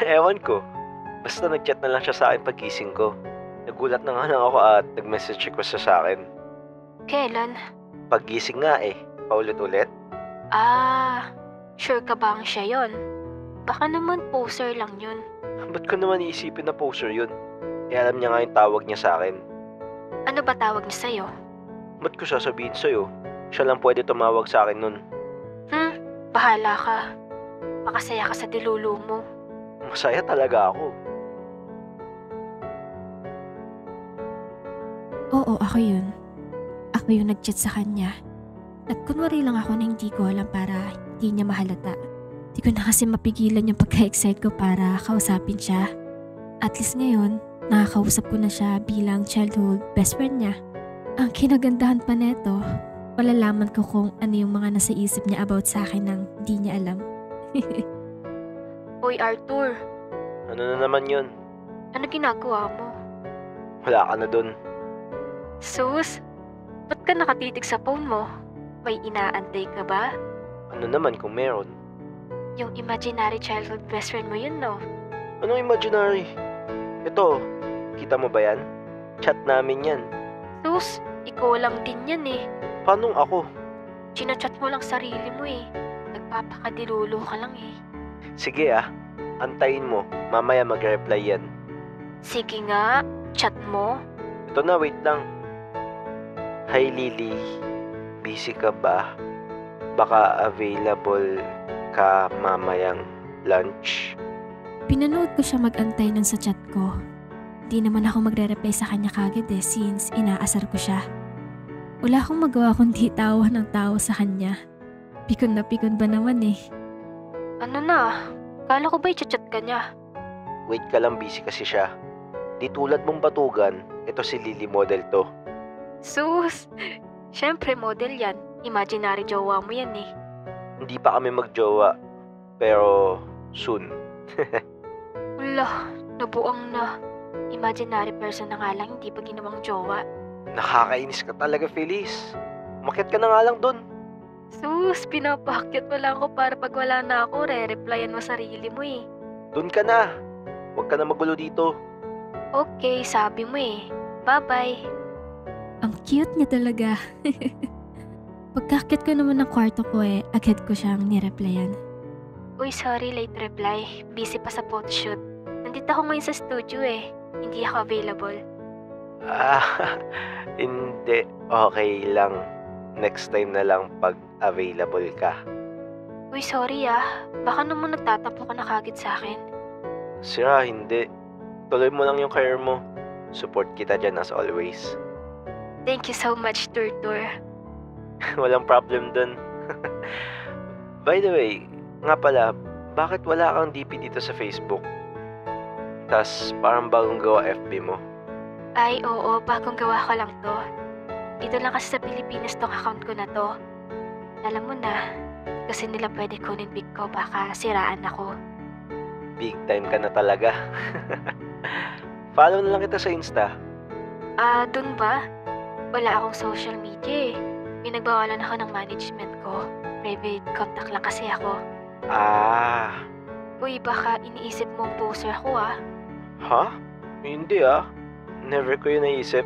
Ewan ko. Basta nag-chat na lang siya sa akin pagising ko. Nagulat na nga lang ako at nag-message ko siya sa akin. Kailan? Paggising nga eh. Paulit-ulit. Ah, sure ka bang siya yon? Baka naman poser lang yun. Ba't ko naman iisipin na poser yun? Eh alam niya nga yung tawag niya sa akin. Ano ba tawag niya sa'yo? Ba't ko sasabihin sa'yo? Siya lang pwede tumawag sa akin nun. Bahala ka. Makasaya ka sa dilulu mo. Masaya talaga ako. Oo, ako yun. Ako yung nag-chat sa kanya. At kunwari lang ako na hindi ko alam para hindi niya mahalata. Di ko na kasi mapigilan yung pagka-excite ko para kausapin siya. At least ngayon, nakakausap ko na siya bilang childhood best friend niya. Ang kinagandahan pa neto, malalaman ko kung ano yung mga nasa isip niya about sa akin nang hindi niya alam. Uy, Arthur. Ano na naman yun? Ano ginagawa mo? Wala ka na dun. Sus, ba't ka nakatitig sa phone mo? May inaantay ka ba? Ano naman kung meron? Yung imaginary childhood best friend mo yun, no? Anong imaginary? Ito, kita mo ba yan? Chat namin yan. Sus, ikaw lang din yan eh. Paano ako? Chinachat mo lang sarili mo eh. Nagpapakadilulo ka lang eh. Sige antayin mo. Mamaya mag-reply yan. Sige nga, chat mo. Ito na, wait lang. Hi Lily, busy ka ba? Baka available ka mamayang lunch? Pinanood ko siya mag-antay nun sa chat ko. Di naman ako magre-reply sa kanya kagad since inaasar ko siya. Wala akong magawa kundi tawa ng tao sa kanya. Pikon na pikon ba naman eh. Ano na? Kala ko ba i-chat ka niya? Wait ka lang, busy kasi siya. Di tulad mong batugan, ito si Lily model to. Sus, syempre model yan. Imaginary jowa mo yan eh. Hindi pa kami magjowa, pero soon. Wala, nabuang na. Imaginary person na nga lang, hindi pa ginawang jowa. Nakakainis ka talaga, Feliz. Umakyat ka na nga lang dun. Sus, pinapakyat mo lang ako para pag wala na ako, re-replyan mo sarili mo eh. Dun ka na. Huwag ka na magulo dito. Okay, sabi mo eh. Bye-bye. Ang cute niya talaga. Pagkakit ko naman ng kwarto ko agad ko siyang nireplyan. Uy, sorry, late reply. Busy pa sa photoshoot. Nandito ako ngayon sa studio eh. Hindi ako available. Hindi. Okay lang. Next time na lang pag available ka. Uy, sorry Baka naman nagtatampo ka na kagad sa akin. Sira, hindi. Tuloy mo lang yung career mo. Support kita dyan as always. Thank you so much, Turtur. Walang problem dun. By the way, nga pala, bakit wala kang DP dito sa Facebook? Tas parang bagong gawa FB mo. Ay, oo, bagong gawa ko lang to. Dito lang kasi sa Pilipinas tong account ko na to. Alam mo na, kasi nila pwede kunin big ko, baka siraan ako. Big time ka na talaga. Follow na lang kita sa Insta. Dun ba? Wala akong social media eh. Pinagbawalan ako ng management ko. Private contact lang kasi ako. Uy, baka iniisip mong poser ako Ha? Hindi Never ko yun naisip.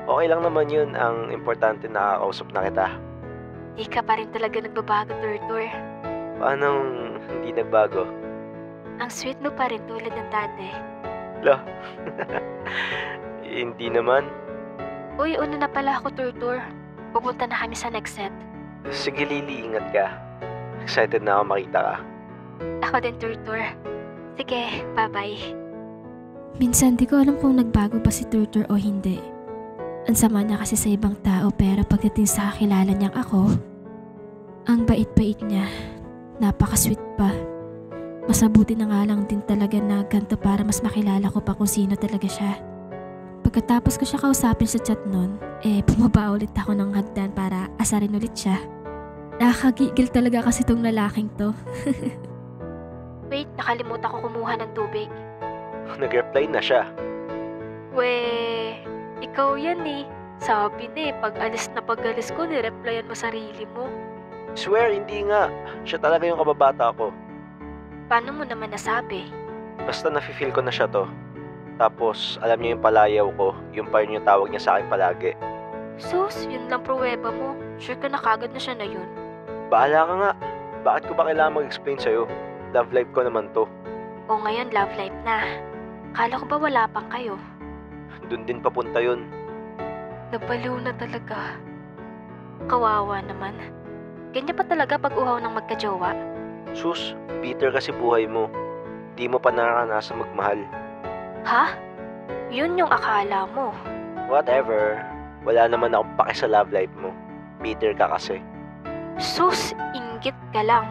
Okay lang naman yun. Ang importante nakakausap na kita. Di ka pa rin talaga nagbabago, Turtur. Paanong hindi nagbago? Ang sweet mo pa rin tulad ng dati. Lah. Hindi naman. Uy, una na pala ako, Turtur. Pupunta na kami sa next set. Sige Lily, ingat ka. Excited na ako makita ka. Ako din, Turtur. Sige, bye-bye. Minsan di ko alam kung nagbago ba si Turtur o hindi. Ang sama niya kasi sa ibang tao pero pagdating sa kakilala niyang ako, ang bait-bait niya. Napaka-sweet pa. Masabuti na nga lang din talaga na ganito para mas makilala ko pa kung sino talaga siya. Pagkatapos ko siya kausapin sa chat nun, bumaba ulit ako ng hagdan para asarin ulit siya. Nakakagigil talaga kasi tong lalaking to. Wait, nakalimutan ko kumuha ng tubig. Nag-reply na siya. Ikaw yan eh. Sabi na pag alis ko, nireplyan mo sarili mo. Swear, hindi nga. Siya talaga yung kababata ko. Paano mo naman nasabi? Basta nafe-feel ko na siya to. Tapos, alam niyo yung palayaw ko, yung pa rin yung tawag niya sa akin palagi. Sus, yun lang pruweba mo. Sure ka na kagad na siya na yun. Bahala ka nga. Bakit ko ba kailangan mag-explain sa'yo? Love life ko naman to. O ngayon, love life na. Kala ko ba wala pang kayo? Doon din papunta yun. Nabaliw na talaga. Kawawa naman. Ganyan pa talaga pag uhaw ng magkajowa. Sus, bitter kasi buhay mo. Di mo pa naranasan magmahal. Ha? Yun yung akala mo. Whatever. Wala naman akong pake sa love life mo. Bitter ka kasi. Sus, inggit ka lang.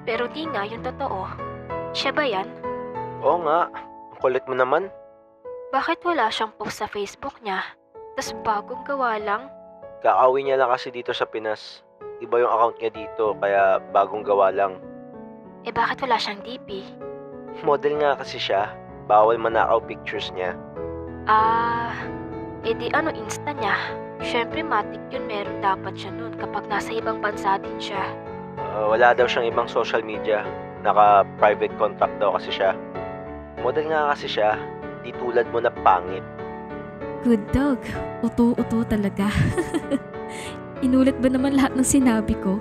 Pero di nga yung totoo. Siya ba yan? Oo nga. Ang kulit mo naman. Bakit wala siyang post sa Facebook niya? Tas bagong gawa lang? Kakauwi niya lang kasi dito sa Pinas. Iba yung account niya dito, kaya bagong gawa lang. Eh bakit wala siyang DP? Model nga kasi siya. Bawal manakaw pictures niya. Eh di ano Insta niya? Siyempre matik yun, meron dapat siya nun kapag nasa ibang bansa din siya. Wala daw siyang ibang social media. Naka-private contact daw kasi siya. Model nga kasi siya. Di tulad mo na pangit. Good dog. Uto-uto talaga. Inulit ba naman lahat ng sinabi ko?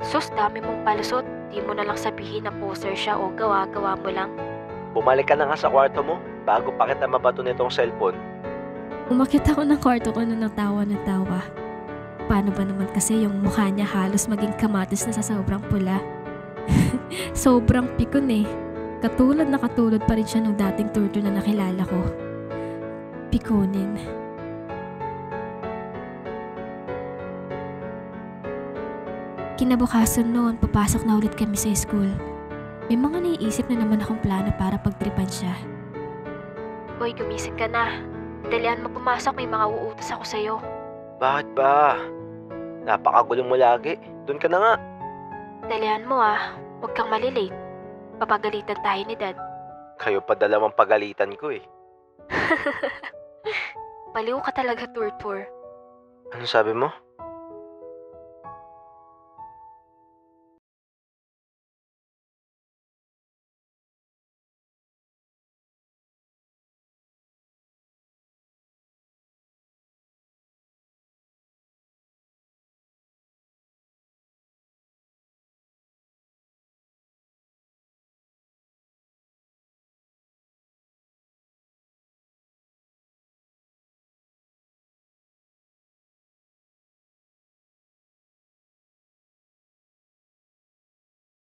Sus, dami mong palusot. Di mo na lang sabihin na poser siya o gawa-gawa mo lang. Bumalik ka na nga sa kwarto mo bago pa kita mabato nitong cellphone. Umakyat ako ng kwarto ko na ng tawa ng tawa. Paano ba naman kasi yung mukha niya halos maging kamatis na sa sobrang pula? Sobrang pikon eh. Katulad na katulad pa rin siya nung dating turtle na nakilala ko. Pikonin. Kinabukasan noon, papasok na ulit kami sa school. May mga naiisip na naman akong plano para pagtripan siya. Uy, gumising ka na. Dalian mo pumasok, may mga uutos ako sa'yo. Bakit ba? Napakagulo mo lagi. Doon ka na nga. Dalian mo huwag kang malilate. Papagalitan tayo ni Dad. Kayo pa dalawang pagalitan ko eh. Baliw ka talaga, Turtur. Ano sabi mo?